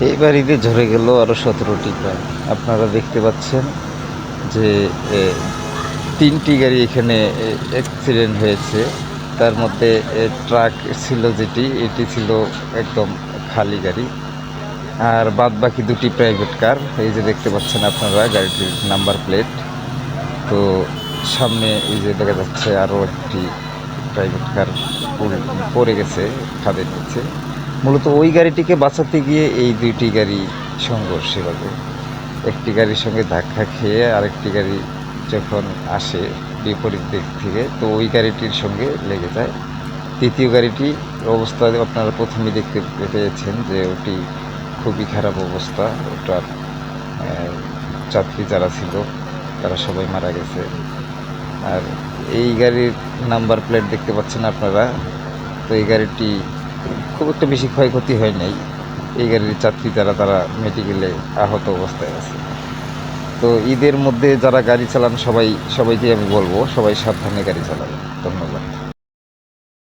এইবার ঈদে ঝরে গেল আরও 17টি প্রাণ। আপনারা দেখতে পাচ্ছেন যে এ, 3টি গাড়ি এখানে অ্যাক্সিডেন্ট হয়েছে। তার মধ্যে ট্রাক ছিল এটি ছিল একদম খালি গাড়ি, আর বাদ বাকি 2টি প্রাইভেট কার। এই যে দেখতে পাচ্ছেন আপনারা গাড়িটির নাম্বার প্লেট। তো সামনে এই যে দেখা যাচ্ছে আরও একটি প্রাইভেট কার পড়ে গেছে খাদের নিচে। মূলত ওই গাড়িটিকে বাঁচাতে গিয়ে এই 2টি গাড়ি সংঘর্ষে বাজে। একটি গাড়ির সঙ্গে ধাক্কা খেয়ে আরেকটি গাড়ি যখন আসে বিপরীত দিক থেকে, তো ওই গাড়িটির সঙ্গে লেগে যায়। তৃতীয় গাড়িটি অবস্থা আপনারা প্রথমেই দেখতে পেয়েছেন যে ওটি খুবই খারাপ অবস্থা। ওটার যাত্রী যারা ছিল তারা সবাই মারা গেছে। আর এই গাড়ির নাম্বার প্লেট দেখতে পাচ্ছেন আপনারা। তো এই গাড়িটি খুব একটা বেশি ক্ষয়ক্ষতি হয় নাই। এই গাড়ির যাত্রী যারা তারা মেডিকেলে আহত অবস্থায় আছে। তো ঈদের মধ্যে যারা গাড়ি চালান সবাইকে আমি বলবো সবাই সাবধানে গাড়ি চালাবেন। ধন্যবাদ।